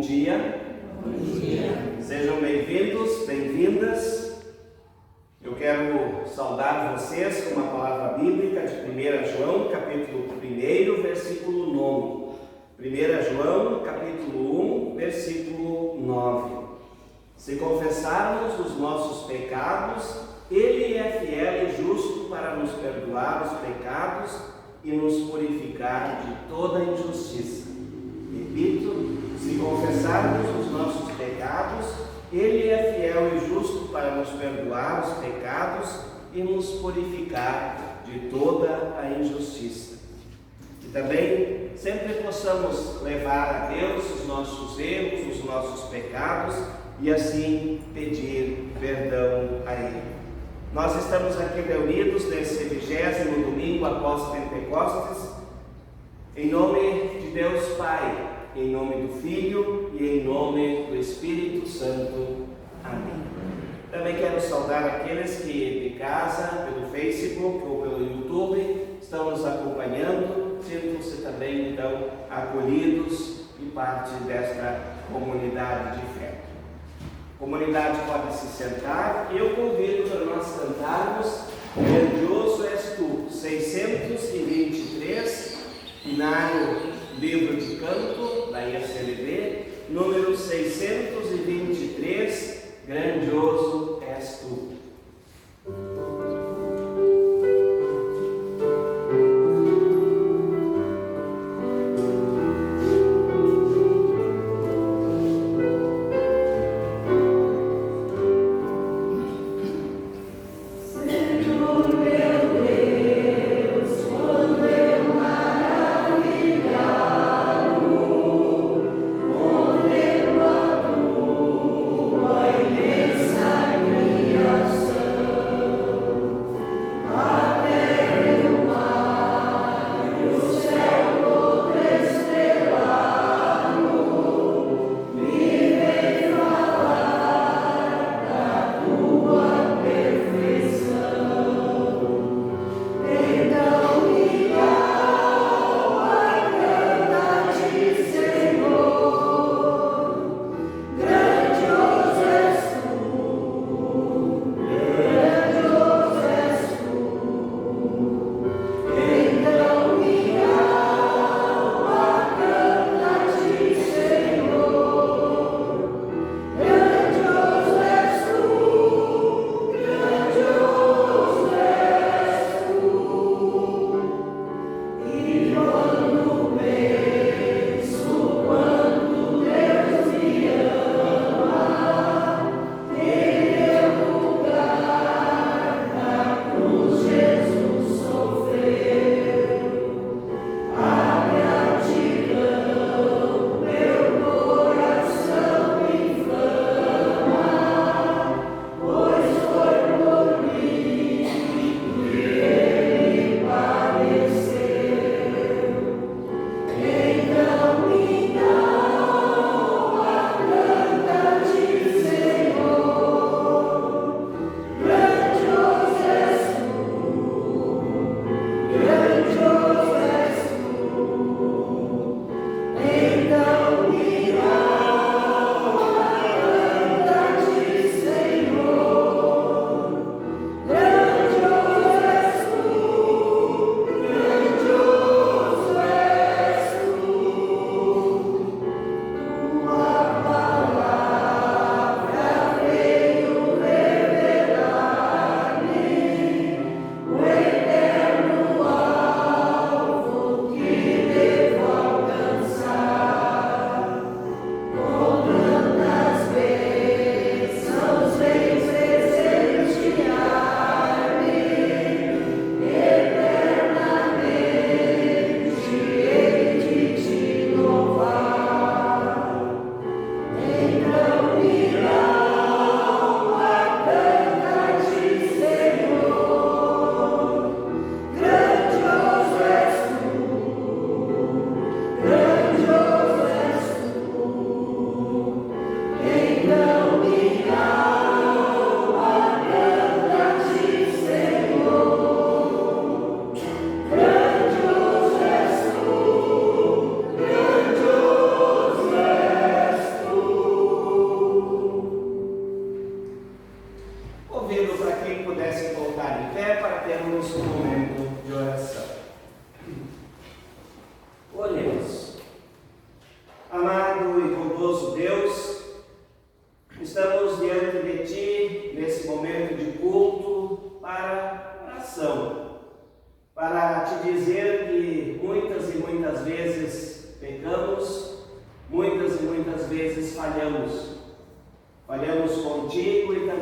dia. Bom dia. Sejam bem-vindos, bem-vindas. Eu quero saudar vocês com uma palavra bíblica de 1 João, capítulo 1, versículo 9. 1 João, capítulo 1, versículo 9. Se confessarmos os nossos pecados, Ele é fiel e justo para nos perdoar os pecados e nos purificar de toda injustiça. Repito, se confessarmos os nossos pecados, Ele é fiel e justo para nos perdoar os pecados e nos purificar de toda a injustiça. E também sempre possamos levar a Deus os nossos erros, os nossos pecados e assim pedir perdão a Ele. Nós estamos aqui reunidos nesse 20º domingo após Pentecostes, em nome de Deus Pai, em nome do Filho e em nome do Espírito Santo. Amém. Também quero saudar aqueles que de casa, pelo Facebook ou pelo YouTube, estão nos acompanhando. Sintam-se também, então, acolhidos e parte desta comunidade de fé. A comunidade pode se sentar e eu convido para nós cantarmos Grandioso És Tu, 623, binário livro de canto da IACLB, número 623, Grandioso És Tu. Yes.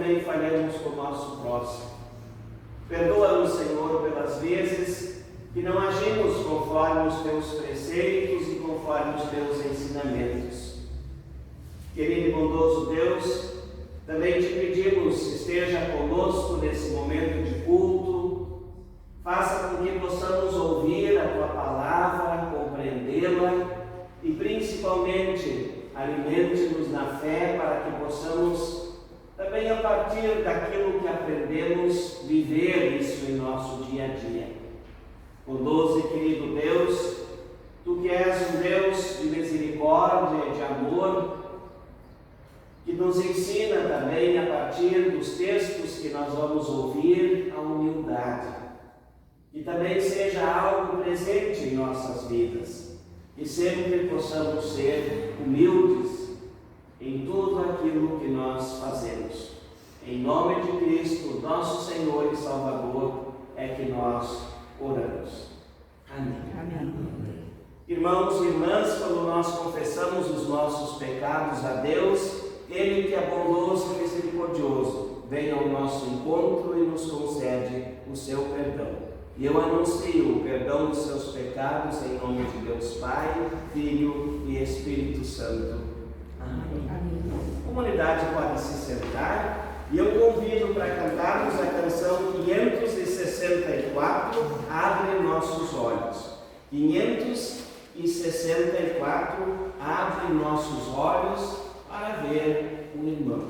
também falhamos com o nosso próximo. Perdoa-nos, Senhor, pelas vezes que não agimos conforme os teus preceitos e conforme os teus ensinamentos. Querido e bondoso Deus, também te pedimos, esteja conosco nesse momento de culto, faça com que possamos ouvir a tua palavra, compreendê-la e principalmente alimente-nos na fé para que possamos também, a partir daquilo que aprendemos, viver isso em nosso dia a dia. Bondoso e querido Deus, tu que és um Deus de misericórdia e de amor, que nos ensina também, a partir dos textos que nós vamos ouvir, a humildade. Que também seja algo presente em nossas vidas. E sempre possamos ser humildes em tudo aquilo que nós fazemos. Em nome de Cristo, nosso Senhor e Salvador, é que nós oramos. Amém. Amém. Irmãos e irmãs, quando nós confessamos os nossos pecados a Deus, Ele que é bondoso e misericordioso, vem ao nosso encontro e nos concede o seu perdão. E eu anuncio o perdão dos seus pecados em nome de Deus Pai, Filho e Espírito Santo. Amém. Amém. A comunidade pode se sentar e eu convido para cantarmos a canção 564, Abre Nossos Olhos. 564, Abre Nossos Olhos para ver o irmão.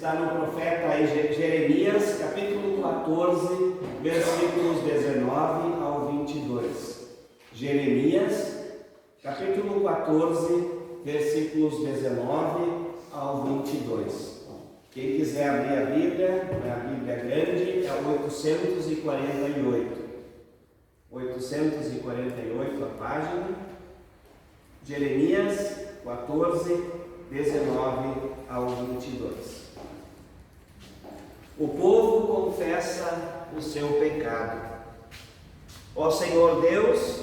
está no profeta Jeremias, capítulo 14, versículos 19 ao 22. Jeremias, capítulo 14, versículos 19 ao 22. Quem quiser abrir a Bíblia grande, é o 848. 848 a página. Jeremias 14, 19 ao 22. O povo confessa o seu pecado. Ó Senhor Deus,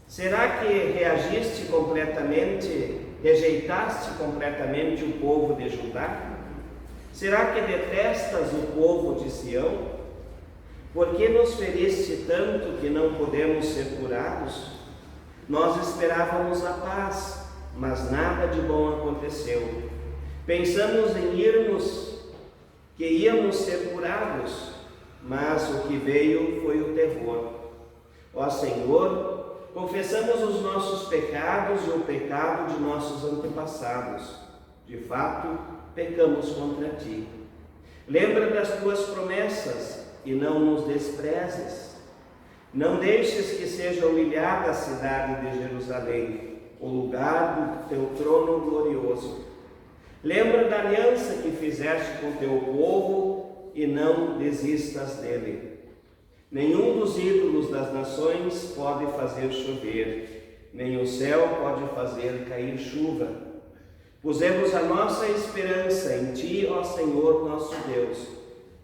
será que reagiste completamente Rejeitaste completamente o povo de Judá? Será que detestas o povo de Sião? Por que nos feriste tanto que não podemos ser curados? Nós esperávamos a paz, mas nada de bom aconteceu. Pensamos em que íamos ser curados, mas o que veio foi o terror. Ó Senhor, confessamos os nossos pecados e o pecado de nossos antepassados. De fato, pecamos contra ti. Lembra das tuas promessas e não nos desprezes. Não deixes que seja humilhada a cidade de Jerusalém, o lugar do teu trono glorioso. Lembra da aliança que fizeste com teu povo e não desistas dele. Nenhum dos ídolos das nações pode fazer chover, nem o céu pode fazer cair chuva. Pusemos a nossa esperança em ti, ó Senhor nosso Deus,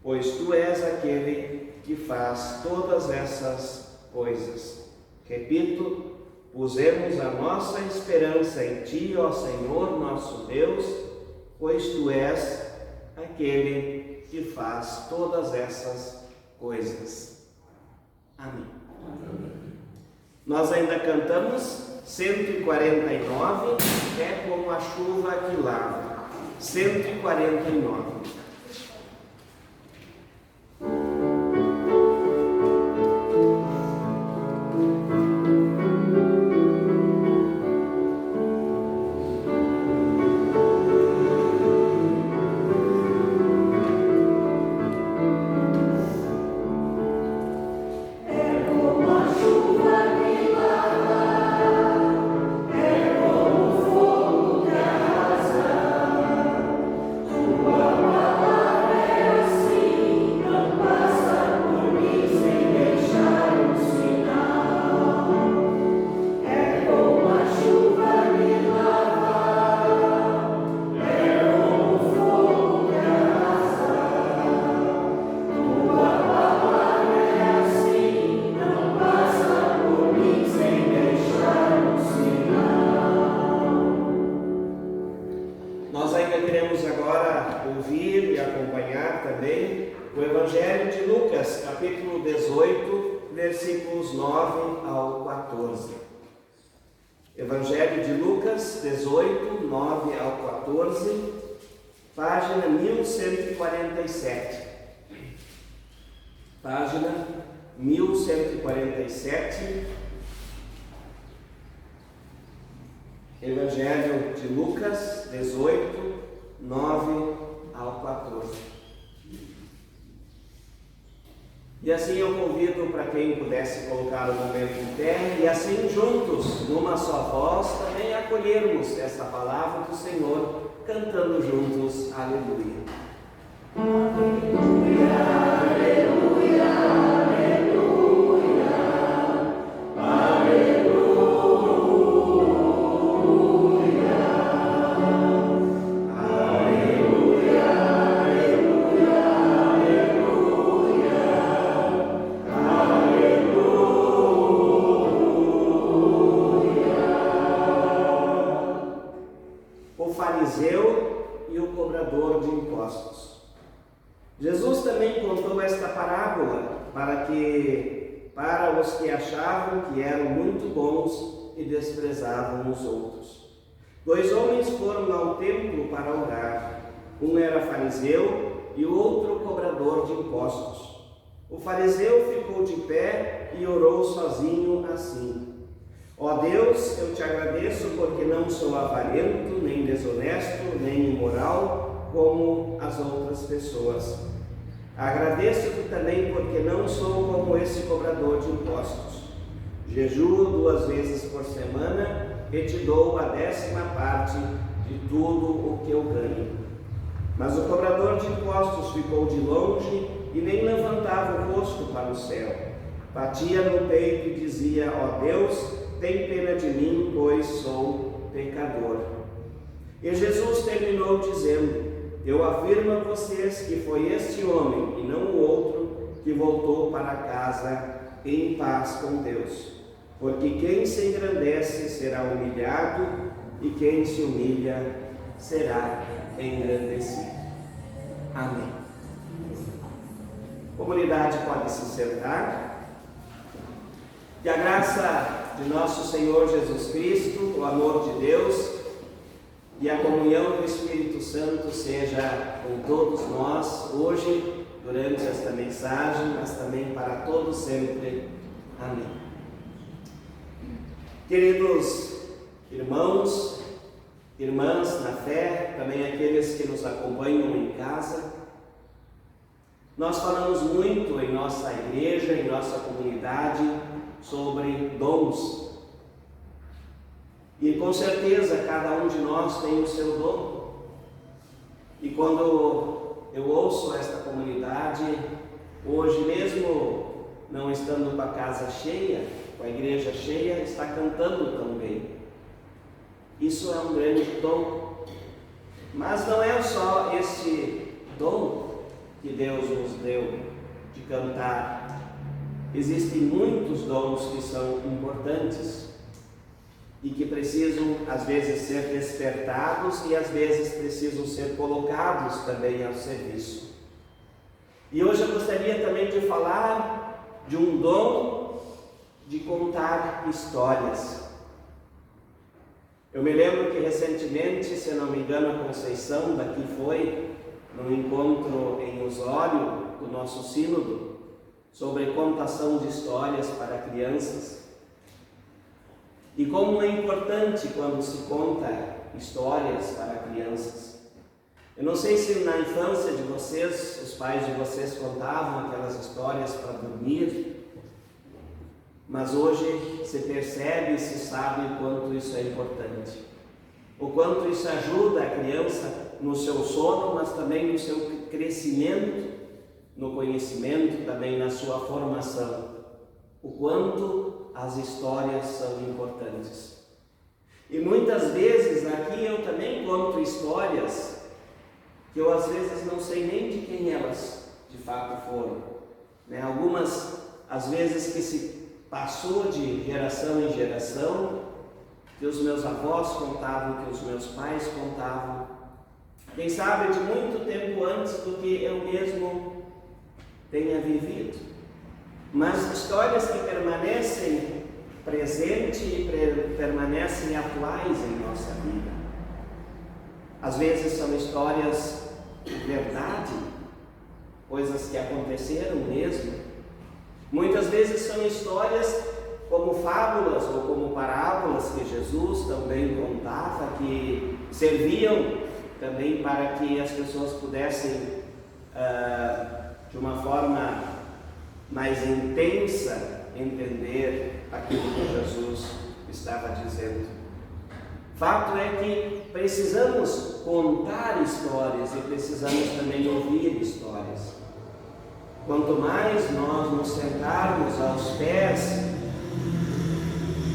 pois tu és aquele que faz todas essas coisas. Repito, pusemos a nossa esperança em ti, ó Senhor nosso Deus, pois tu és aquele que faz todas essas coisas. Amém. Nós ainda cantamos 149, é como a chuva que lava. 149. O Evangelho de Lucas, capítulo 18, versículos 9 ao 14. Evangelho de Lucas 18, 9 ao 14, página 1147. Página 1147. Evangelho de Lucas 18, 9 ao 14. E assim eu convido para quem pudesse colocar o momento em pé e assim juntos, numa só voz, também acolhermos esta palavra do Senhor, cantando juntos, aleluia. Aleluia, aleluia, aleluia, aleluia. E o cobrador de impostos. Jesus também contou esta parábola para os que achavam que eram muito bons e desprezavam os outros. 2 homens foram ao templo para orar. Um era fariseu e o outro cobrador de impostos. O fariseu ficou de pé e orou sozinho assim: Ó Deus, eu te agradeço porque não sou avarento, nem desonesto, nem imoral, como as outras pessoas. Agradeço-te também porque não sou como esse cobrador de impostos. Jejuo 2 vezes por semana e te dou a 10ª parte de tudo o que eu ganho. Mas o cobrador de impostos ficou de longe e nem levantava o rosto para o céu. Batia no peito e dizia: ó Deus, tem pena de mim, pois sou pecador. E Jesus terminou dizendo: eu afirmo a vocês que foi este homem, e não o outro, que voltou para casa em paz com Deus. Porque quem se engrandece será humilhado, e quem se humilha será engrandecido. Amém. A comunidade pode se sentar. Que a graça de nosso Senhor Jesus Cristo, o amor de Deus e a comunhão do Espírito Santo seja com todos nós hoje, durante esta mensagem, mas também para todos sempre. Amém. Queridos irmãos, irmãs na fé, também aqueles que nos acompanham em casa, nós falamos muito em nossa igreja, em nossa comunidade, sobre dons. E com certeza cada um de nós tem o seu dom. E quando eu ouço esta comunidade, hoje mesmo, não estando com a casa cheia, com a igreja cheia, está cantando tão bem. Isso é um grande dom. Mas não é só este dom que Deus nos deu de cantar. Existem muitos dons que são importantes e que precisam, às vezes, ser despertados e, às vezes, precisam ser colocados também ao serviço. E hoje eu gostaria também de falar de um dom de contar histórias. Eu me lembro que recentemente, se não me engano, a Conceição daqui foi num encontro em Osório do nosso sínodo sobre contação de histórias para crianças. E como é importante quando se conta histórias para crianças. Eu não sei se na infância de vocês, os pais de vocês contavam aquelas histórias para dormir, mas hoje se percebe e se sabe o quanto isso é importante. O quanto isso ajuda a criança no seu sono, mas também no seu crescimento, no conhecimento, também na sua formação. O quanto as histórias são importantes. E muitas vezes aqui eu também conto histórias que eu às vezes não sei nem de quem elas de fato foram. Algumas, às vezes, que se passou de geração em geração, que os meus avós contavam, que os meus pais contavam. Quem sabe de muito tempo antes do que eu mesmo tenha vivido. Mas histórias que permanecem presentes e permanecem atuais em nossa vida. Às vezes são histórias de verdade, coisas que aconteceram mesmo. Muitas vezes são histórias como fábulas ou como parábolas que Jesus também contava, que serviam também para que as pessoas pudessem, de uma forma mais intensa, entender aquilo que Jesus estava dizendo. Fato é que precisamos contar histórias e precisamos também ouvir histórias. Quanto mais nós nos sentarmos aos pés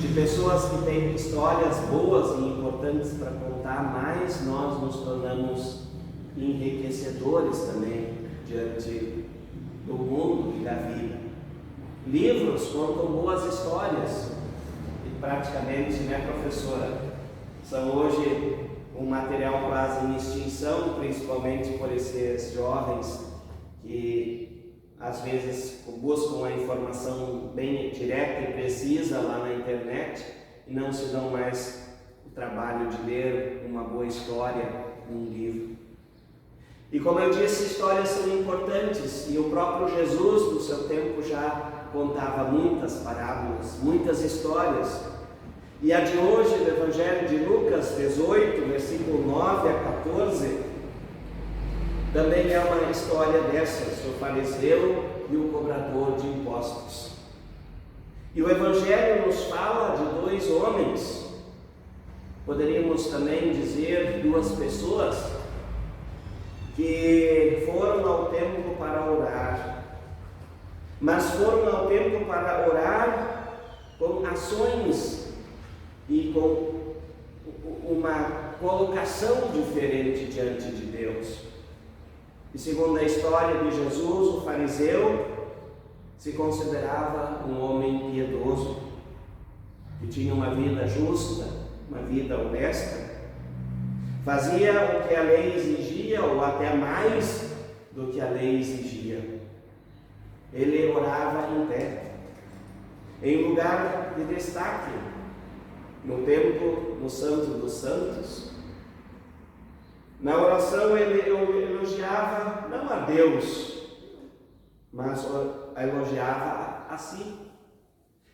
de pessoas que têm histórias boas e importantes para contar, mais nós nos tornamos enriquecedores também diante do mundo e da vida. Livros contam boas histórias e praticamente, professora, são hoje um material quase em extinção, principalmente por esses jovens que às vezes buscam a informação bem direta e precisa lá na internet e não se dão mais o trabalho de ler uma boa história num livro. E como eu disse, histórias são importantes e o próprio Jesus, no seu tempo, já contava muitas parábolas, muitas histórias. E a de hoje, do Evangelho de Lucas 18, versículo 9 a 14, também é uma história dessas, o fariseu e o cobrador de impostos. E o Evangelho nos fala de dois homens, poderíamos também dizer duas pessoas, que foram ao templo para orar, mas foram ao templo para orar com ações e com uma colocação diferente diante de Deus. E segundo a história de Jesus, o fariseu se considerava um homem piedoso, que tinha uma vida justa, uma vida honesta, fazia o que a lei exigia ou até mais do que a lei exigia. Ele orava em pé, em lugar de destaque, no templo, no Santo dos Santos. Na oração ele elogiava não a Deus, mas elogiava a si,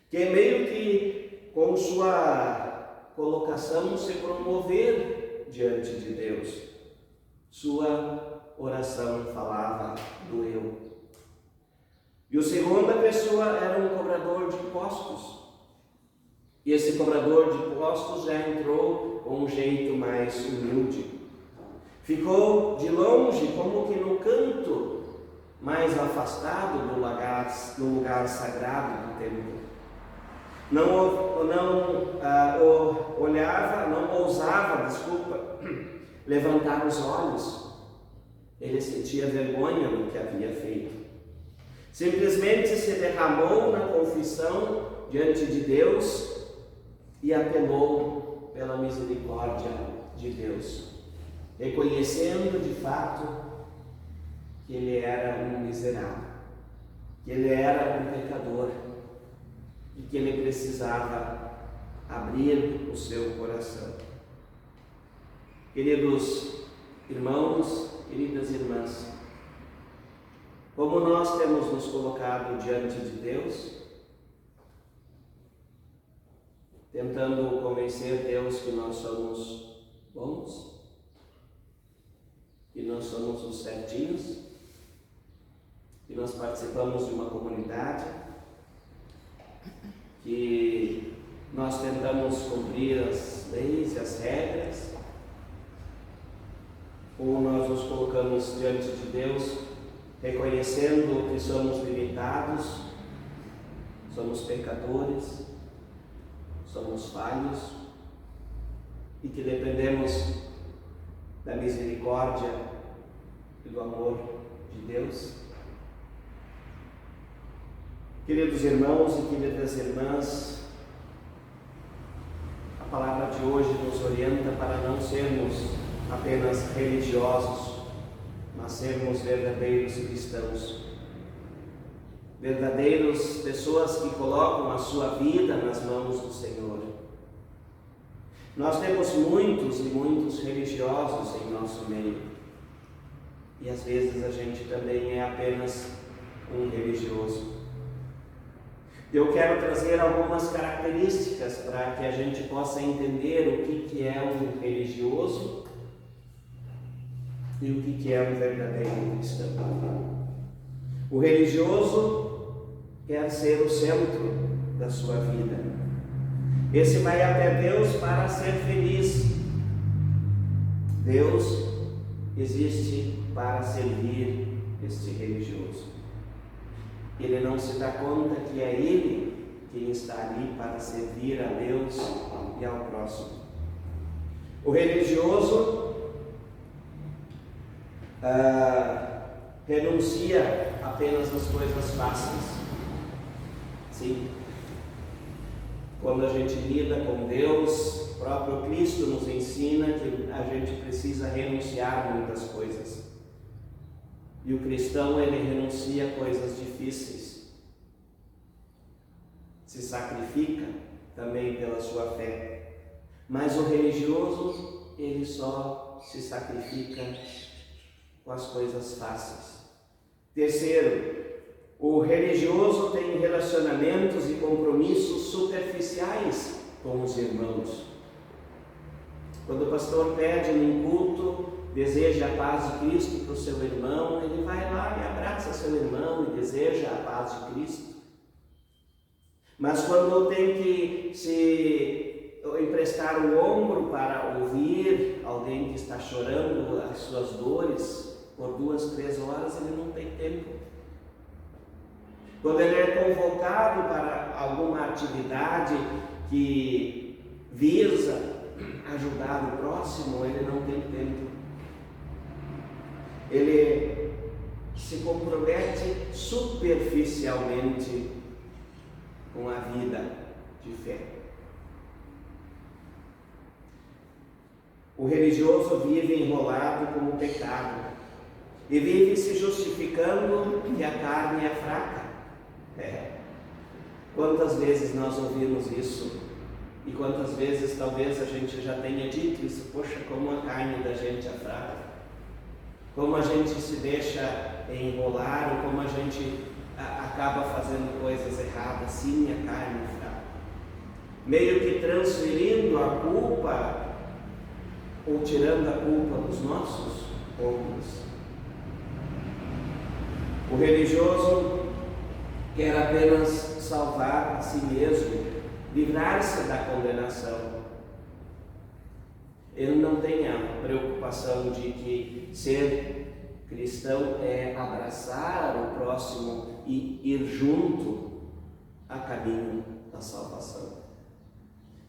que é meio que com sua colocação se promover diante de Deus. Sua oração falava do eu. E a segunda pessoa era um cobrador de impostos. E esse cobrador de impostos já entrou com um jeito mais humilde. Ficou de longe, como que no canto mais afastado do lugar sagrado do templo. Não ousava levantar os olhos. Ele sentia vergonha do que havia feito. Simplesmente se derramou na confissão diante de Deus e apelou pela misericórdia de Deus, reconhecendo de fato que ele era um miserável, que ele era um pecador e que ele precisava abrir o seu coração. Queridos irmãos, queridas irmãs, como nós temos nos colocado diante de Deus, tentando convencer Deus que nós somos bons, que nós somos os certinhos, que nós participamos de uma comunidade, que nós tentamos cumprir as leis e as regras, ou nós nos colocamos diante de Deus reconhecendo que somos limitados, somos pecadores, somos falhos e que dependemos da misericórdia e do amor de Deus. Queridos irmãos e queridas irmãs, a palavra de hoje nos orienta para não sermos apenas religiosos, mas sermos verdadeiros cristãos, verdadeiras pessoas que colocam a sua vida nas mãos do Senhor. Nós temos muitos e muitos religiosos em nosso meio, e às vezes a gente também é apenas um religioso. Eu quero trazer algumas características para que a gente possa entender o que é um religioso e o que é um verdadeiro cristão. O religioso quer ser o centro da sua vida. Esse vai até Deus para ser feliz. Deus existe para servir este religioso. Ele não se dá conta que é ele quem está ali para servir a Deus e ao próximo. O religioso renuncia apenas às coisas fáceis. Sim. Quando a gente lida com Deus, o próprio Cristo nos ensina que a gente precisa renunciar a muitas coisas. E o cristão, ele renuncia a coisas difíceis. Se sacrifica também pela sua fé. Mas o religioso, ele só se sacrifica com as coisas fáceis. Terceiro, o religioso tem relacionamentos e compromissos superficiais com os irmãos. Quando o pastor pede num culto, deseja a paz de Cristo para o seu irmão, ele vai lá e abraça seu irmão e deseja a paz de Cristo. Mas quando tem que se emprestar o ombro para ouvir alguém que está chorando as suas dores por 2, 3 horas, ele não tem tempo. Quando ele é convocado para alguma atividade que visa ajudar o próximo, ele não tem tempo. Ele se compromete superficialmente com a vida de fé. O religioso vive enrolado com o pecado e vive se justificando que a carne é fraca. Quantas vezes nós ouvimos isso? E quantas vezes talvez a gente já tenha dito isso? Poxa, como a carne da gente é fraca. Como a gente se deixa enrolar, ou como a gente acaba fazendo coisas erradas. Sim, a carne é fraca. Meio que transferindo a culpa, ou tirando a culpa dos nossos ombros. O religioso quer apenas salvar a si mesmo, livrar-se da condenação. Ele não tem a preocupação de que ser cristão é abraçar o próximo e ir junto a caminho da salvação.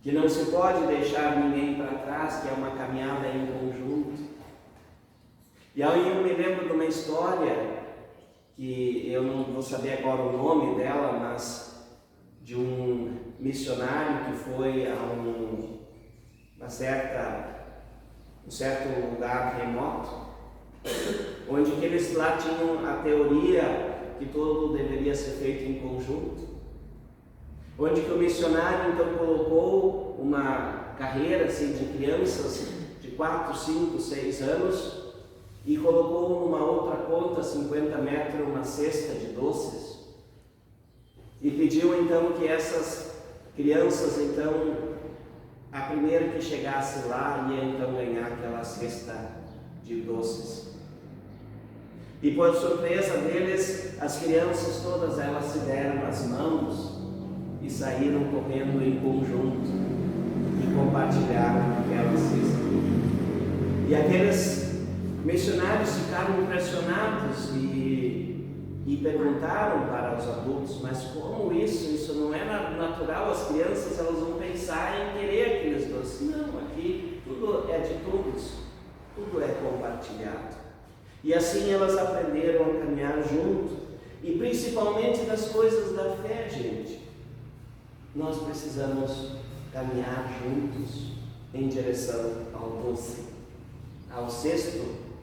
Que não se pode deixar ninguém para trás, que é uma caminhada em conjunto. E aí eu me lembro de uma história, que eu não vou saber agora o nome dela, mas de um missionário que foi a um certo lugar remoto, onde que eles lá tinham a teoria que tudo deveria ser feito em conjunto, onde que o missionário então colocou uma carreira assim, de crianças de 4, 5, 6 anos e colocou numa outra ponta, 50 metros, uma cesta de doces e pediu então que essas crianças, então, a primeira que chegasse lá ia então ganhar aquela cesta de doces. E por surpresa deles, as crianças todas elas se deram as mãos e saíram correndo em conjunto e compartilharam aquela cesta. E aqueles missionários ficaram impressionados e perguntaram para os adultos, mas como isso não é natural? As crianças elas vão pensar em querer aqueles doces. Não, aqui tudo é de todos, tudo é compartilhado. E assim elas aprenderam a caminhar junto, e principalmente das coisas da fé, gente. Nós precisamos caminhar juntos em direção ao doce, ao cesto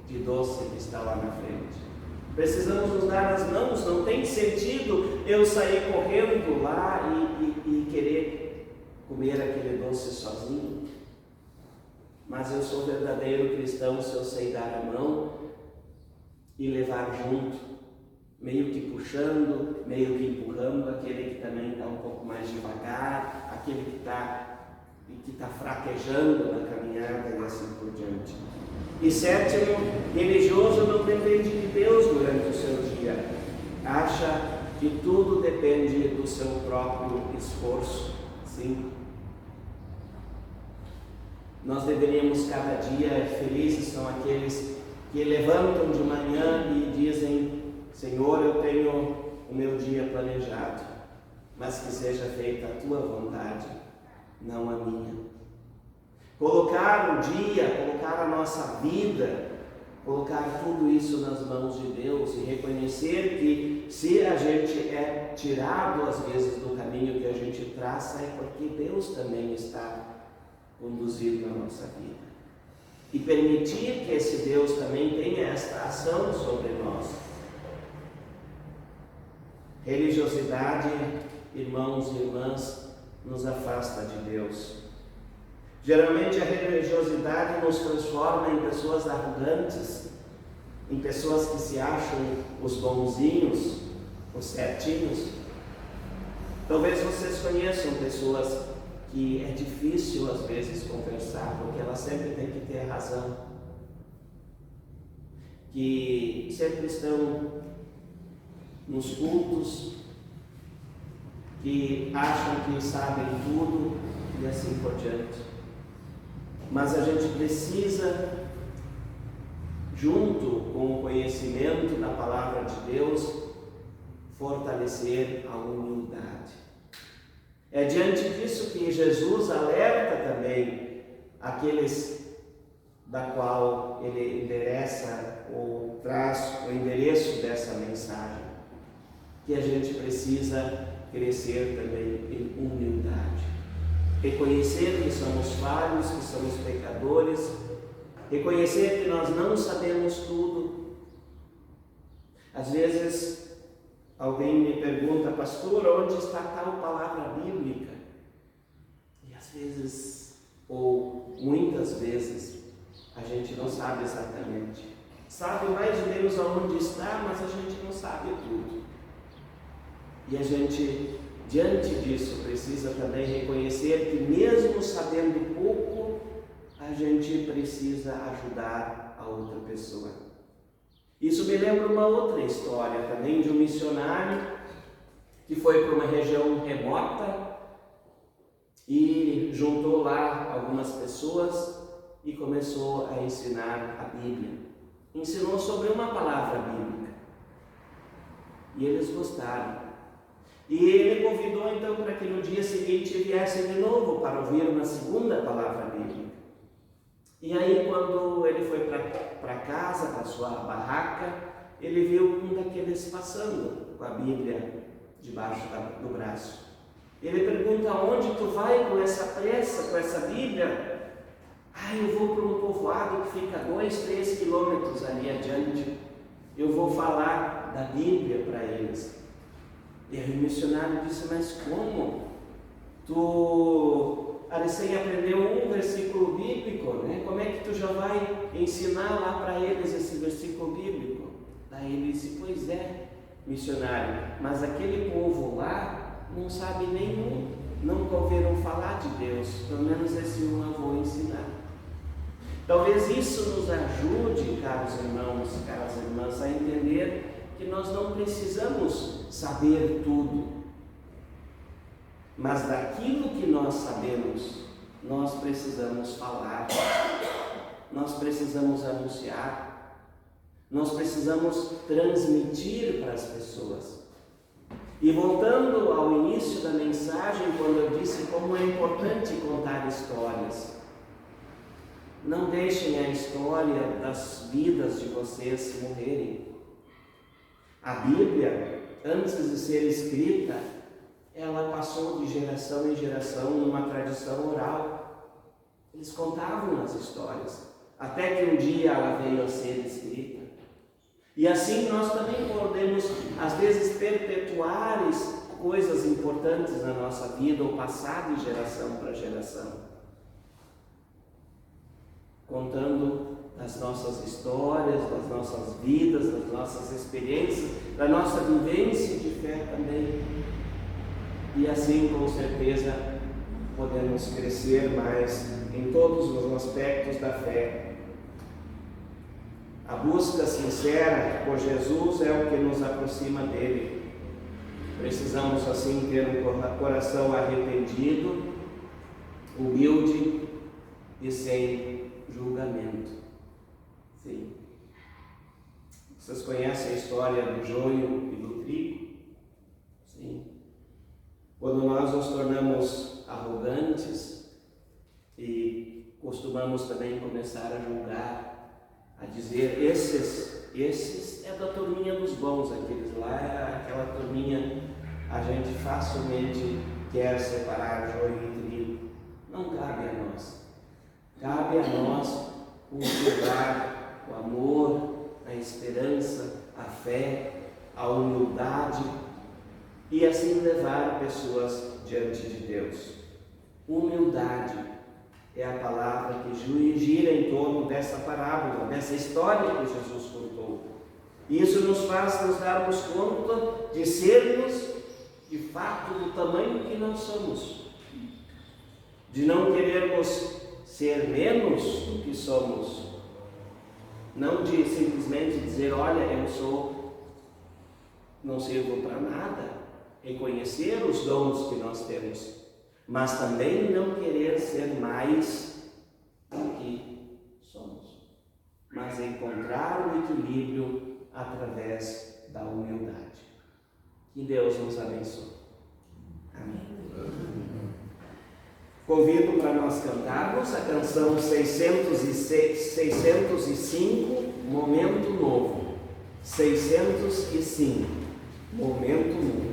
de doce que está lá na frente. Precisamos nos dar as mãos. Não tem sentido eu sair correndo lá e querer comer aquele doce sozinho. Mas eu sou verdadeiro cristão se eu sei dar a mão e levar junto, meio que puxando, meio que empurrando aquele que também está um pouco mais devagar, aquele que está fraquejando na caminhada e assim por diante. E sétimo, religioso não depende de Deus durante o seu dia. Acha que tudo depende do seu próprio esforço. Sim. Nós deveríamos cada dia, felizes são aqueles que levantam de manhã e dizem: Senhor, eu tenho o meu dia planejado, mas que seja feita a tua vontade, não a minha. Colocar o dia, colocar a nossa vida, colocar tudo isso nas mãos de Deus e reconhecer que se a gente é tirado às vezes do caminho que a gente traça, é porque Deus também está conduzindo a nossa vida. E permitir que esse Deus também tenha esta ação sobre nós. Religiosidade, irmãos e irmãs, nos afasta de Deus. Geralmente a religiosidade nos transforma em pessoas arrogantes, em pessoas que se acham os bonzinhos, os certinhos. Talvez vocês conheçam pessoas que é difícil às vezes conversar, porque elas sempre têm que ter razão, que sempre estão nos cultos, que acham que sabem tudo e assim por diante. Mas a gente precisa, junto com o conhecimento da palavra de Deus, fortalecer a humildade. É diante disso que Jesus alerta também aqueles da qual ele endereça ou traz o endereço dessa mensagem, que a gente precisa crescer também em humildade. Reconhecer que somos falhos, que somos pecadores reconhecer que nós não sabemos tudo. Às vezes, alguém me pergunta, pastor, onde está tal palavra bíblica? E às vezes, ou muitas vezes, a gente não sabe exatamente. Sabe mais ou menos aonde está, mas a gente não sabe tudo. E a gente, diante disso, precisa também reconhecer que mesmo sabendo pouco, a gente precisa ajudar a outra pessoa. Isso me lembra uma outra história também de um missionário que foi para uma região remota e juntou lá algumas pessoas e começou a ensinar a Bíblia. Ensinou sobre uma palavra bíblica. E eles gostaram. E ele convidou então para que no dia seguinte viessem de novo para ouvir uma segunda palavra bíblica. E aí, quando ele foi para casa, para sua barraca, ele viu um daqueles passando com a Bíblia debaixo do braço. Ele pergunta, onde tu vai com essa pressa, com essa Bíblia? Eu vou para um povoado que fica 2-3 quilômetros ali adiante. Eu vou falar da Bíblia para eles. E aí o missionário disse, mas como? Tu recém aprendeu um versículo bíblico, né? Como é que tu já vai ensinar lá para eles esse versículo bíblico? Daí ele disse, pois é, missionário, mas aquele povo lá não sabe nenhum, nunca ouviram falar de Deus, pelo menos esse um eu vou ensinar. Talvez isso nos ajude, caros irmãos, caras irmãs, a entender que nós não precisamos saber tudo. Mas daquilo que nós sabemos, nós precisamos falar, nós precisamos anunciar, nós precisamos transmitir para as pessoas. E voltando ao início da mensagem, quando eu disse como é importante contar histórias, não deixem a história das vidas de vocês morrerem. A Bíblia, antes de ser escrita, ela passou de geração em geração numa tradição oral. Eles contavam as histórias, até que um dia ela veio a ser escrita. E assim nós também podemos, às vezes, perpetuar coisas importantes na nossa vida ou passar de geração para geração, contando das nossas histórias, das nossas vidas, das nossas experiências, da nossa vivência de fé também. E assim, com certeza, podemos crescer mais em todos os aspectos da fé. A busca sincera por Jesus é o que nos aproxima dele. Precisamos, assim, ter um coração arrependido, humilde e sem julgamento. Sim. Vocês conhecem a história do joio e do trigo? Sim. Quando nós nos tornamos arrogantes e costumamos também começar a julgar, a dizer, esses é da turminha dos bons, aqueles lá é aquela turminha, a gente facilmente quer separar joio e trigo. Não cabe a nós. Cabe a nós cultivar o amor, a esperança, a fé, a humildade, e assim levar pessoas diante de Deus. Humildade é a palavra que gira em torno dessa parábola, dessa história que Jesus contou. E isso nos faz nos darmos conta de sermos, de fato, do tamanho que nós somos. De não querermos ser menos do que somos. Não de simplesmente dizer, olha, não sirvo para nada. Reconhecer os dons que nós temos, mas também não querer ser mais do que somos, mas encontrar o equilíbrio através da humildade. Que Deus nos abençoe. Amém. Convido para nós cantarmos a canção 605, Momento Novo. 605, Momento Novo.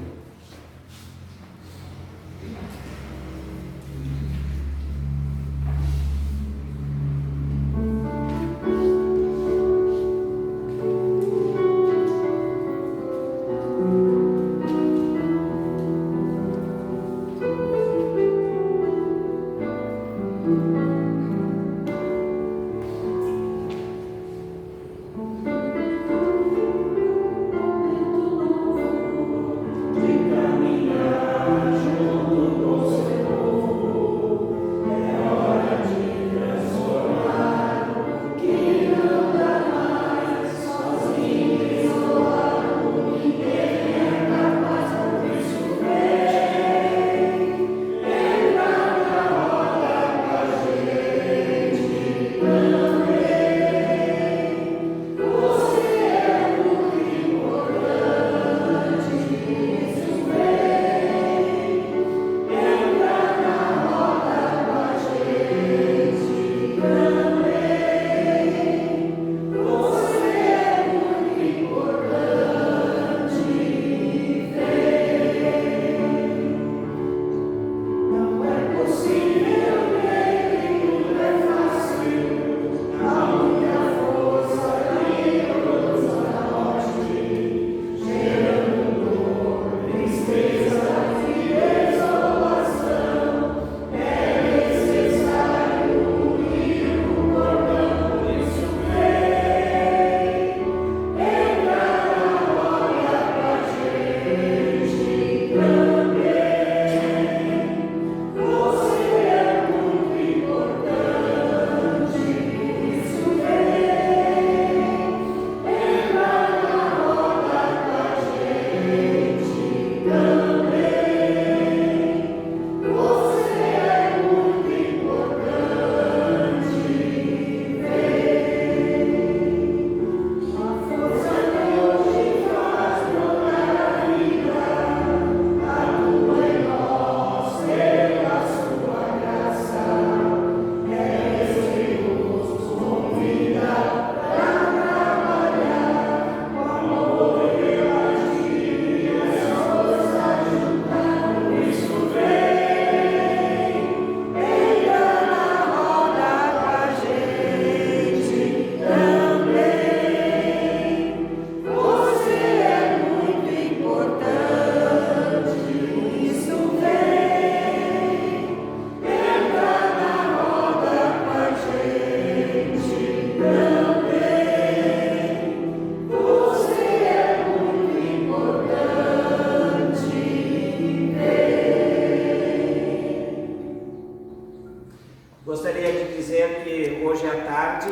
Gostaria de dizer que hoje à tarde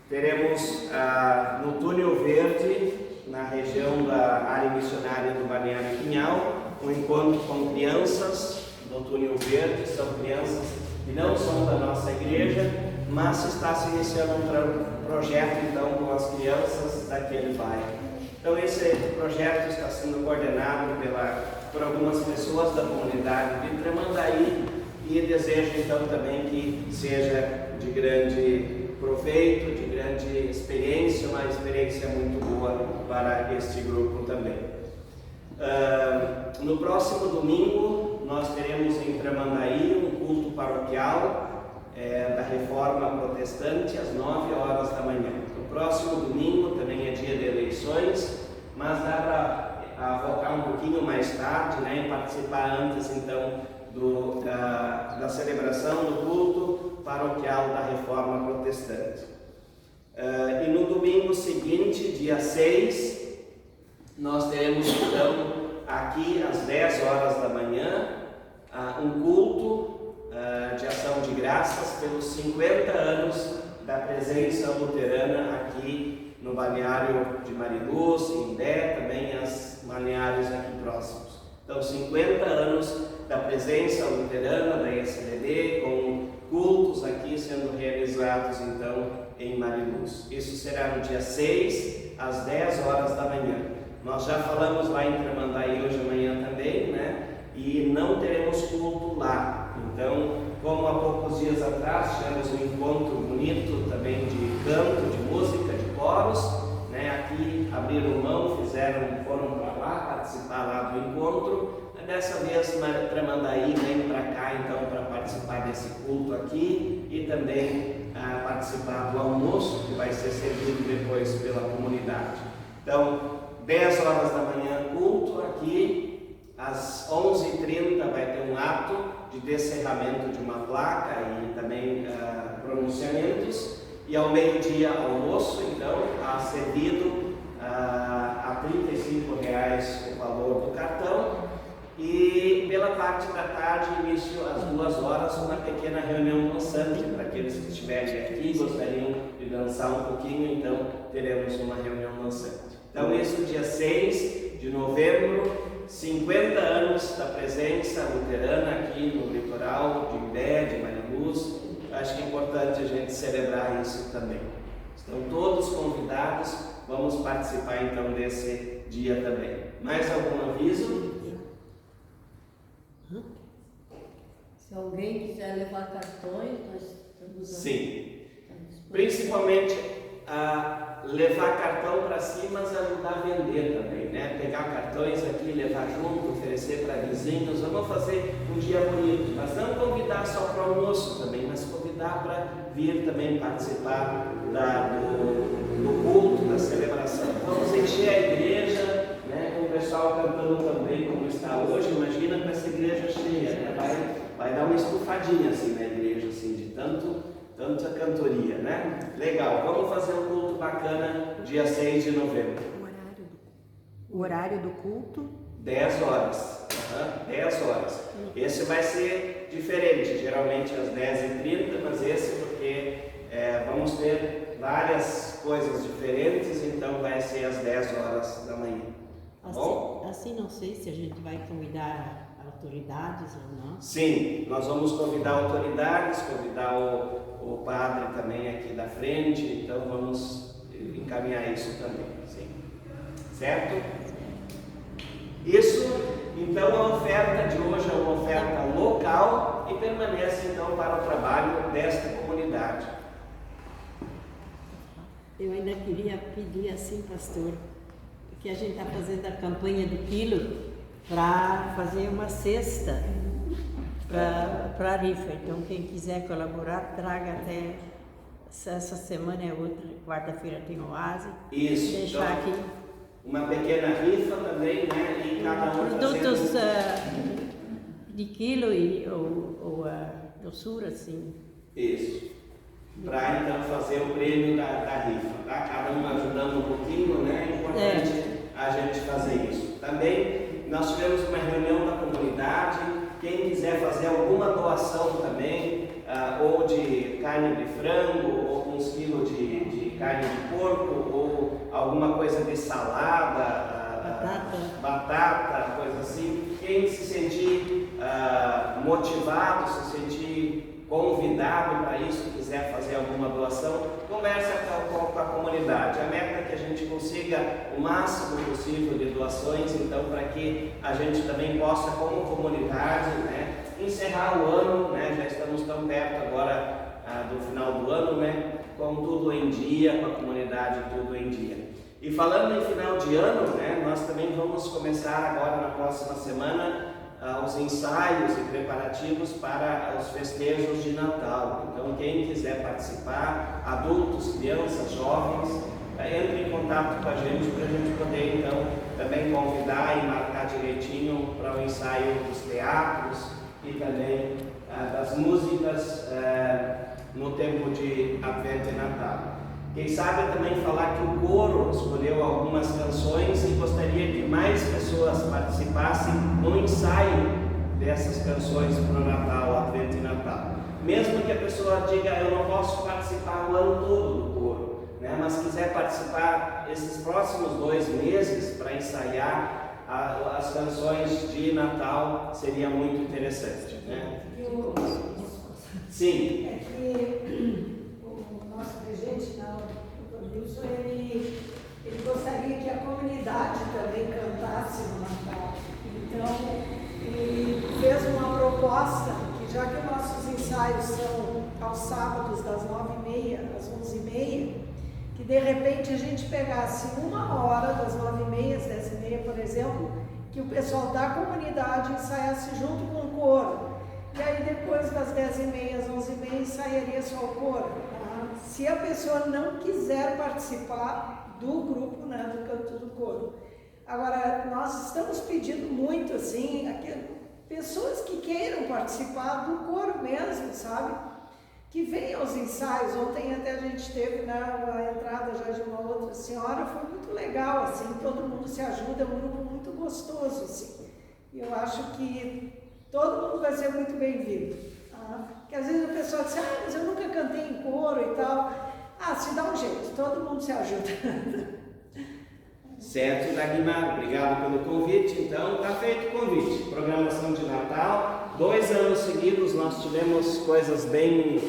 teremos no Túnel Verde, na região da área missionária do Balneário Pinhal, um encontro com crianças do Túnel Verde. São crianças que não são da nossa igreja, mas está se iniciando um projeto então com as crianças daquele bairro. Então esse projeto está sendo coordenado por algumas pessoas da comunidade de Tramandaí e desejo então também que seja de grande proveito, de grande experiência, uma experiência muito boa para este grupo também. No próximo domingo nós teremos em Tramandaí um culto paroquial da Reforma Protestante às 9 horas da manhã. No próximo domingo também é dia de eleições, mas dá para focar um pouquinho mais tarde, né, e participar antes então da celebração do culto paroquial da Reforma Protestante. E no domingo seguinte, dia 6, nós teremos então aqui às 10 horas da manhã um culto de ação de graças pelos 50 anos da presença luterana aqui no balneário de Mariluz, em Imbé, também as balneários aqui próximos. Então, 50 anos da presença luterana da ECDD, com cultos aqui sendo realizados então em Mariluz. Isso será no dia 6, às 10 horas da manhã. Nós já falamos lá em Tramandaí hoje de manhã também, né? E não teremos culto lá. Então, como há poucos dias atrás tivemos um encontro bonito também de canto, de música, de coros, né? Aqui abriram mão, foram para lá, participar lá do encontro. Dessa vez Tramandaí vem para cá então para participar desse culto aqui e também participar do almoço que vai ser servido depois pela comunidade. Então, 10 horas da manhã culto aqui, às 11h30 vai ter um ato de descerramento de uma placa e também pronunciamentos, e ao meio-dia almoço, então, servido a R$35 o valor do cartão, e pela parte da tarde, início às 2 horas, uma pequena reunião dançante para aqueles que estiverem aqui e gostariam de dançar um pouquinho, então teremos uma reunião dançante. Então isso dia 6 de novembro, 50 anos da presença luterana aqui no litoral de Imbé, de Mariluz. Acho que é importante a gente celebrar isso também. Estão todos convidados, vamos participar então desse dia também. Mais algum aviso? Se alguém quiser levar cartões, nós estamos... Sim, principalmente levar cartão para si, mas ajudar a vender também, né? Pegar cartões aqui, levar junto, oferecer para vizinhos. Vamos fazer um dia bonito, mas não convidar só para o almoço também, mas convidar para vir também participar do culto, da celebração. Vamos encher a igreja, né, com o pessoal cantando também como está hoje. Imagina com essa igreja cheia, né? Vai dar uma estufadinha assim na igreja, assim, de tanta cantoria, né? Legal, vamos fazer um culto bacana dia 6 de novembro. O horário do culto? 10 horas. 10 horas. Esse vai ser diferente, geralmente às 10h30, mas esse porque vamos ter várias coisas diferentes, então vai ser às 10 horas da manhã. Assim não sei se a gente vai convidar autoridades ou não. Sim, nós vamos convidar autoridades, convidar o padre também aqui da frente, então vamos encaminhar isso também, sim. Certo? Isso, então a oferta de hoje é uma oferta local e permanece então para o trabalho desta comunidade. Eu ainda queria pedir assim, pastor, que a gente está fazendo a campanha do quilo para fazer uma cesta para a rifa. Então quem quiser colaborar, traga até essa semana, é outra, quarta-feira tem oásis. Isso, deixar então, aqui uma pequena rifa também, né? E cada um produtos de quilo ou doçura, assim. Isso. Para então fazer o prêmio da rifa, tá? Cada um ajudando um pouquinho, né? É importante a gente fazer isso. Também nós tivemos uma reunião da comunidade. Quem quiser fazer alguma doação também, ou ou de carne de frango, ou alguns quilos de carne de porco, ou alguma coisa de salada, batata, coisa assim. Quem se sentir motivado, se sentir convidado para isso, quiser fazer alguma doação, conversa com a comunidade. A meta é que a gente consiga o máximo possível de doações, então, para que a gente também possa, como comunidade, né, encerrar o ano, né, já estamos tão perto agora do final do ano, né, com tudo em dia, com a comunidade tudo em dia. E falando em final de ano, né, nós também vamos começar agora na próxima semana os ensaios e preparativos para os festejos de Natal. Então, quem quiser participar, adultos, crianças, jovens, entre em contato com a gente para a gente poder então também convidar e marcar direitinho para o ensaio dos teatros e também das músicas no tempo de Advento e Natal. Quem sabe também falar que o coro escolheu algumas canções e gostaria que mais pessoas participassem no ensaio dessas canções para o Natal, Advento e Natal. Mesmo que a pessoa diga, eu não posso participar o ano todo do coro, né? Mas quiser participar esses próximos 2 meses para ensaiar as canções de Natal, seria muito interessante, né? Sim. É que o nosso regente, o Dr. Wilson, ele gostaria que a comunidade também cantasse no Natal. Então, ele fez uma proposta que, já que nossos ensaios são aos sábados das 9h30 às 11h30, que de repente a gente pegasse 1 hora das 9h30 às 10h30, por exemplo, que o pessoal da comunidade ensaiasse junto com o coro. E aí depois das 10h30 às 11h30 ensaiaria só o coro. Tá? Se a pessoa não quiser participar do grupo, né, do canto do coro. Agora, nós estamos pedindo muito, assim, pessoas que queiram participar do coro mesmo, sabe? Que venham aos ensaios. Ontem até a gente teve, né, a entrada já de uma outra senhora, foi muito legal, assim, todo mundo se ajuda, é um grupo muito gostoso, assim. E eu acho que todo mundo vai ser muito bem-vindo. Tá? Porque às vezes a pessoa diz, mas eu nunca cantei em coro e tal. Se dá um jeito, todo mundo se ajuda. Certo, Dagmar, obrigado pelo convite. Então, está feito o convite. Programação de Natal. 2 anos seguidos nós tivemos coisas bem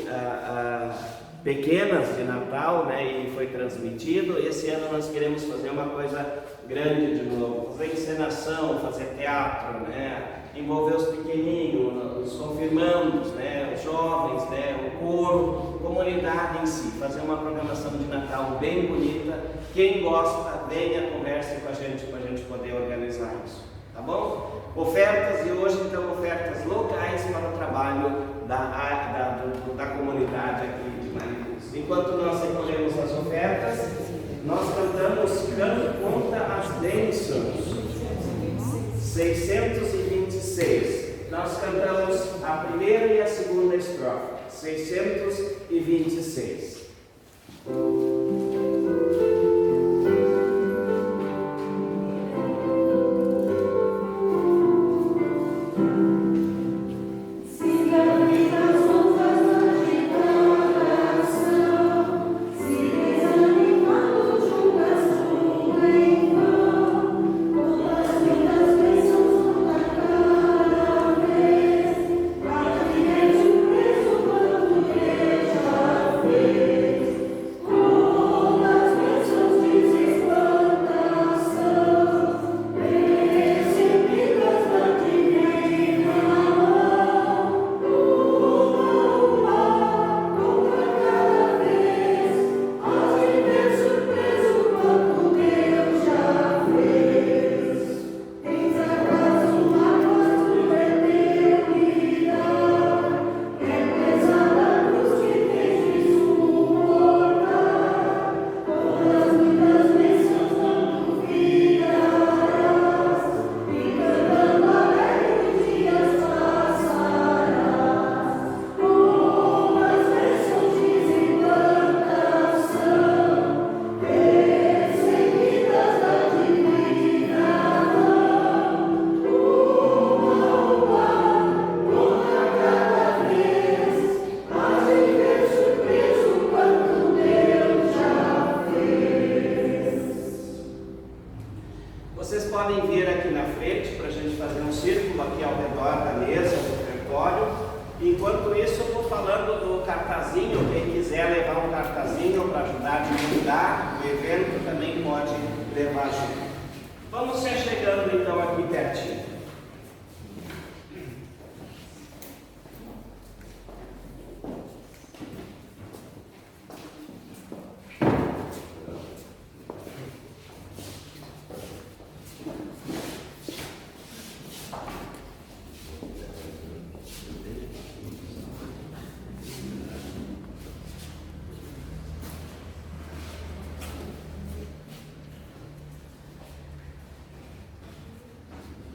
pequenas de Natal, né, e foi transmitido. Esse ano nós queremos fazer uma coisa grande de novo. Fazer encenação, fazer teatro, né, envolver os pequenininhos, os confirmandos, né, os jovens, né, o coro, comunidade em si. Fazer uma programação de Natal bem bonita. Quem gosta, venha, converse com a gente para a gente poder organizar isso. Tá bom? Ofertas, e hoje então ofertas locais para o trabalho da comunidade aqui de Maricus. Enquanto nós recolhemos as ofertas, nós cantamos Canto contra as Bênçãos, 626. Nós cantamos a primeira e a segunda estrofe, 626. Amen. isso eu estou falando do cartazinho. Quem quiser levar um cartazinho para ajudar a divulgar o evento também pode levar junto. Vamos se chegando então aqui pertinho.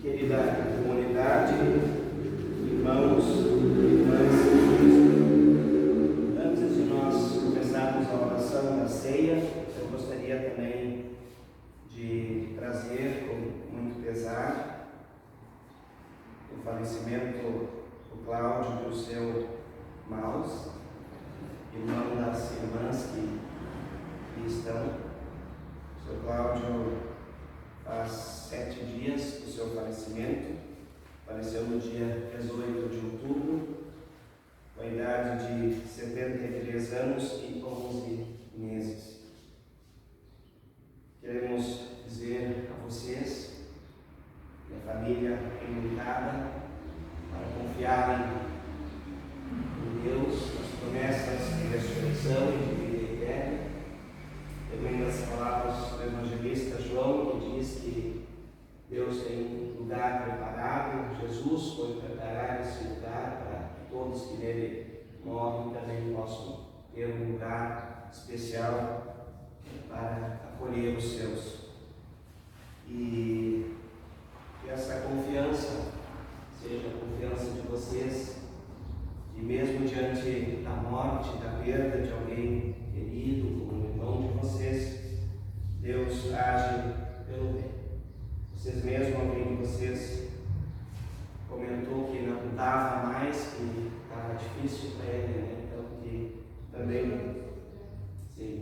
Querida comunidade, irmãos e irmãs, antes de nós começarmos a oração da ceia, eu gostaria também de trazer com muito pesar o falecimento do Cláudio e do seu Maus, irmão das irmãs que estão. O seu Cláudio faz 7 dias do seu falecimento, faleceu no dia 18 de outubro, com a idade de 73 anos e 11 meses. Queremos dizer a vocês e a família enlutada para confiarem em Deus, nas promessas de ressurreição e de vida eterna. Lembro das palavras do evangelista João, que diz que Deus tem um lugar preparado, Jesus foi preparar esse lugar para que todos que nele morrem também possam ter um lugar especial para acolher os seus. E que essa confiança seja a confiança de vocês, e mesmo diante da morte, da perda de alguém querido, como um irmão de vocês, Deus age pelo bem. Vocês mesmo, alguém de vocês comentou que não dava mais, que estava difícil para ele, né? Então que também, sim,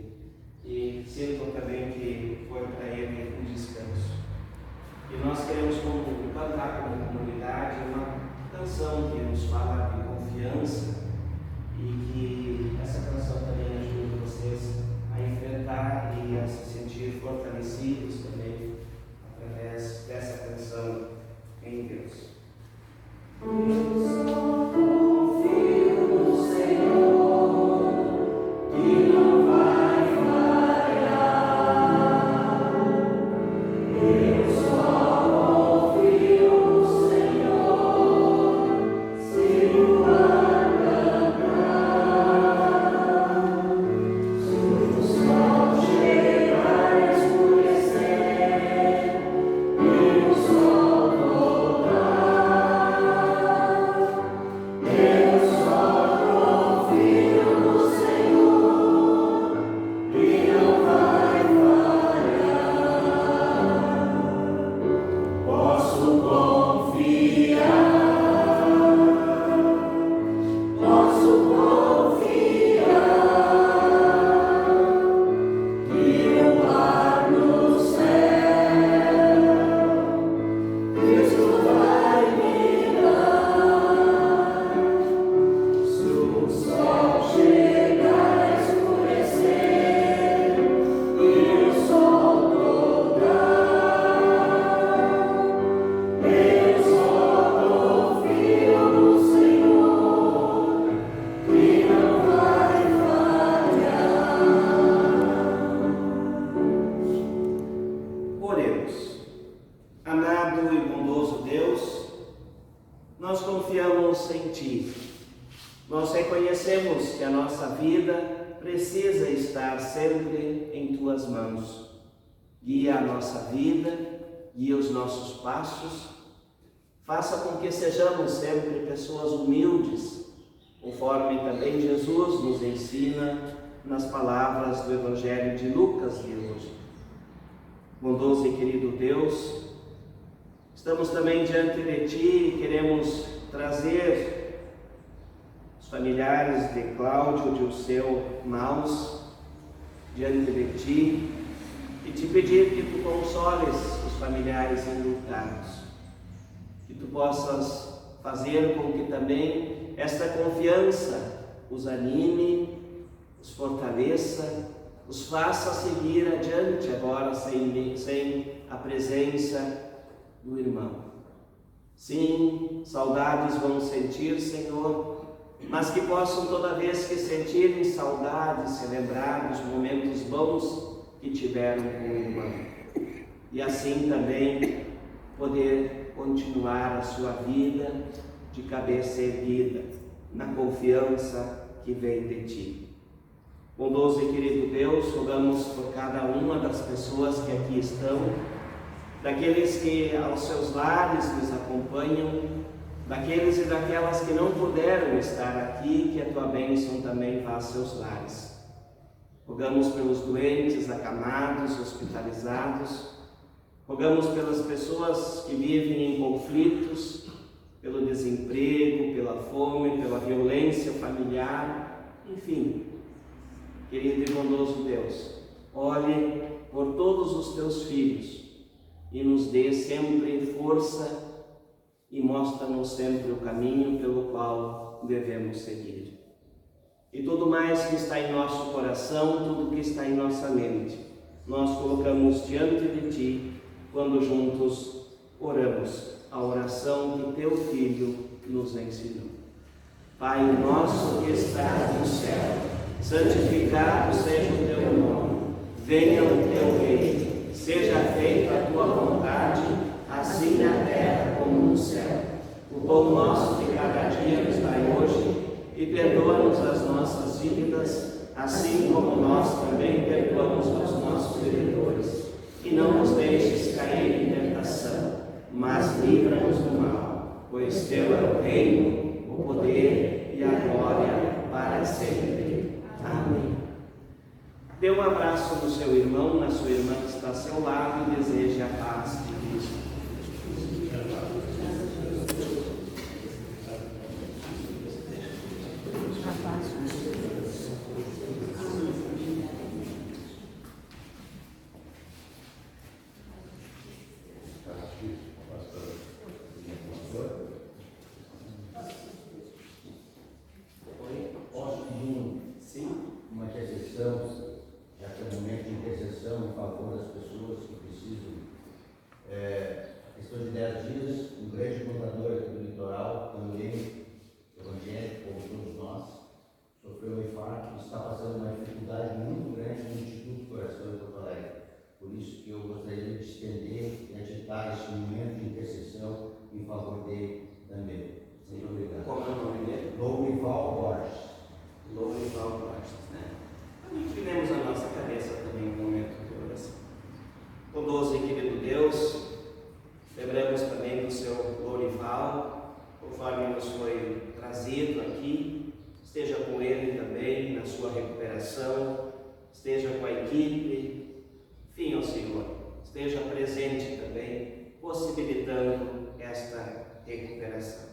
e sinto também que foi para ele um descanso. E nós queremos cantar como comunidade uma canção que nos fala de confiança, e que essa canção também ajude vocês a enfrentar e a se sentir fortalecidos também através dessa canção em Deus. Eu só confio no Senhor, que não vai falhar. Eu só confio no Senhor, se o Nós reconhecemos que a nossa vida precisa estar sempre em Tuas mãos. Guia a nossa vida, guia os nossos passos, faça com que sejamos sempre pessoas humildes, conforme também Jesus nos ensina nas palavras do Evangelho de Lucas de hoje. Bondoso e querido Deus, estamos também diante de Ti e queremos trazer os familiares de Cláudio, de o seu Maus, diante de Ti e te pedir que Tu consoles os familiares enlutados, que Tu possas fazer com que também esta confiança os anime, os fortaleça, os faça seguir adiante agora sem a presença do irmão. Sim, saudades vão sentir, Senhor, mas que possam, toda vez que sentirem saudades, se lembrar dos momentos bons que tiveram com o irmão. E assim também poder continuar a sua vida de cabeça erguida, na confiança que vem de Ti. Bondoso e querido Deus, rogamos por cada uma das pessoas que aqui estão, daqueles que aos seus lares nos acompanham, daqueles e daquelas que não puderam estar aqui, que a Tua bênção também vá aos seus lares. Rogamos pelos doentes, acamados, hospitalizados, rogamos pelas pessoas que vivem em conflitos, pelo desemprego, pela fome, pela violência familiar, enfim. Querido e bondoso Deus, olhe por todos os Teus filhos e nos dê sempre força e mostra-nos sempre o caminho pelo qual devemos seguir. E tudo mais que está em nosso coração, tudo que está em nossa mente, nós colocamos diante de Ti quando juntos oramos a oração que Teu Filho nos ensinou. Pai nosso que estás no céu, santificado seja o Teu nome, venha o Teu reino, seja feita a Tua vontade, assim na terra como no céu. O pão nosso de cada dia nos dai hoje, e perdoa-nos as nossas dívidas, assim como nós também perdoamos aos nossos devedores. E não nos deixes cair em tentação, mas livra-nos do mal, pois Teu é o reino, o poder e a glória para sempre. Amém. Dê um abraço no seu irmão, na sua irmã que está ao seu lado, e deseje a paz de Cristo. Esteja com a equipe, enfim, ao Senhor, esteja presente também, possibilitando esta recuperação.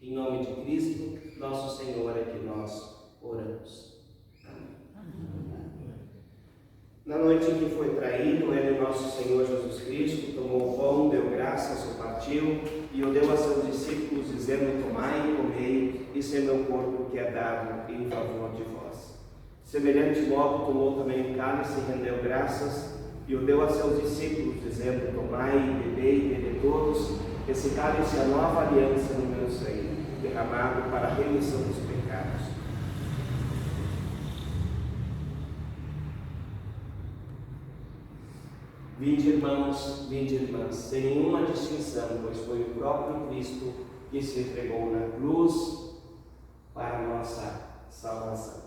Em nome de Cristo, nosso Senhor, é que nós oramos. Amém. Na noite em que foi traído, ele, nosso Senhor Jesus Cristo, tomou o pão, deu graças, o partiu e o deu a seus discípulos, dizendo: tomai e comei, isso é meu corpo que é dado em favor de vós. Semelhante modo, tomou também o cálice, rendeu graças e o deu a seus discípulos, dizendo: tomai e bebei, bebei todos, esse cálice é a nova aliança no meu sangue, derramado para a remissão dos pecados. Vinde, irmãos, vinde, irmãs, sem nenhuma distinção, pois foi o próprio Cristo que se entregou na cruz para a nossa salvação.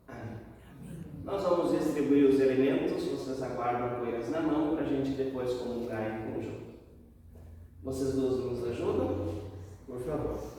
Amém. Nós vamos distribuir os elementos, vocês aguardam com eles na mão para a gente depois comungar em conjunto. Vocês duas nos ajudam? Por favor.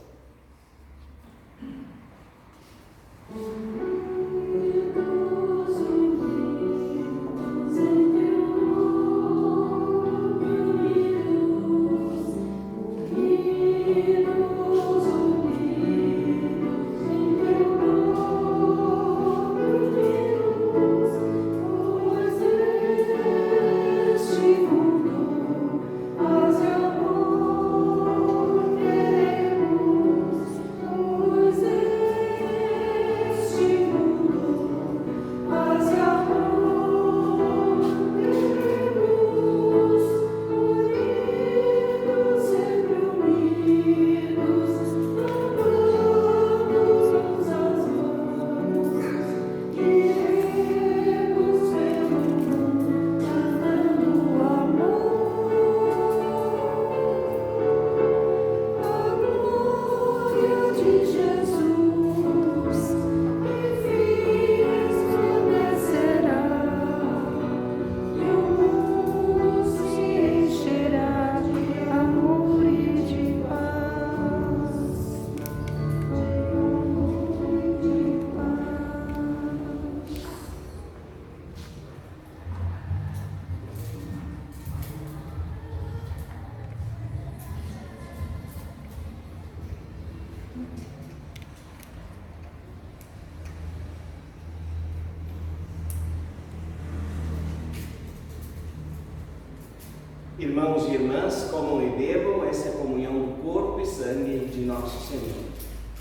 Irmãos e irmãs, comam e bebam, essa é a comunhão do corpo e sangue de nosso Senhor.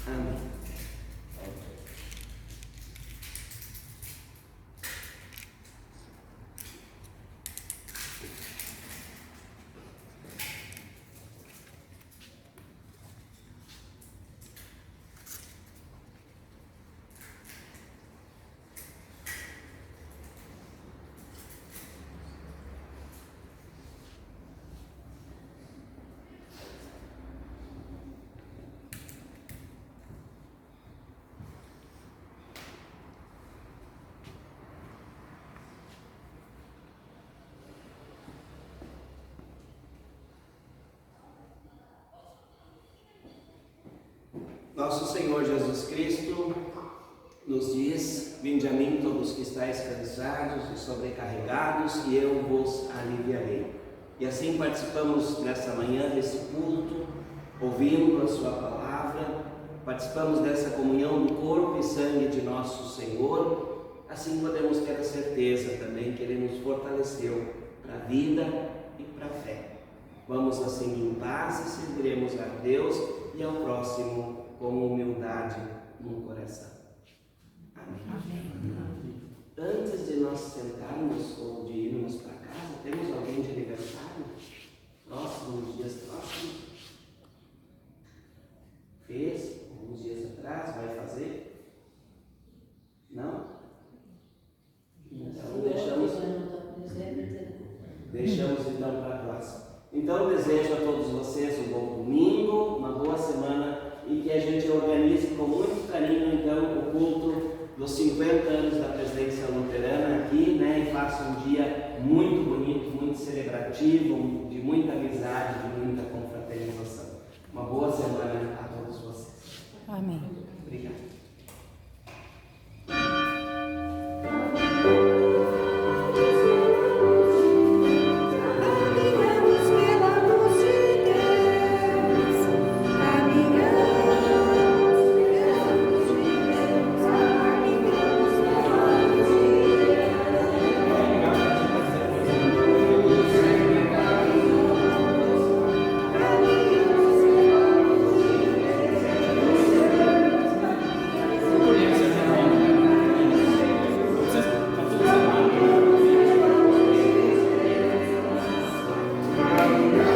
Amém. Nosso Senhor Jesus Cristo nos diz: vinde a mim todos que estáis cansados e sobrecarregados, e eu vos aliviarei. E assim participamos nessa manhã desse culto, ouvindo a sua palavra, participamos dessa comunhão do corpo e sangue de nosso Senhor. Assim podemos ter a certeza também que Ele nos fortaleceu para a vida e para a fé. Vamos assim em paz e serviremos a Deus e ao próximo com humildade no coração. Amém. Amém. Antes de nós sentarmos ou de irmos para casa, temos alguém de aniversário? Nos dias próximos? Fez alguns dias atrás, vai fazer? Não? Então deixamos então para a próxima. Então desejo a todos vocês um bom domingo, uma boa semana, e que a gente organize com muito carinho então o culto dos 50 anos da Presidência Luterana aqui, né? E faça um dia muito bonito, muito celebrativo, de muita amizade, de muita confraternização. Uma boa semana a todos vocês. Amém. Obrigado. Amém.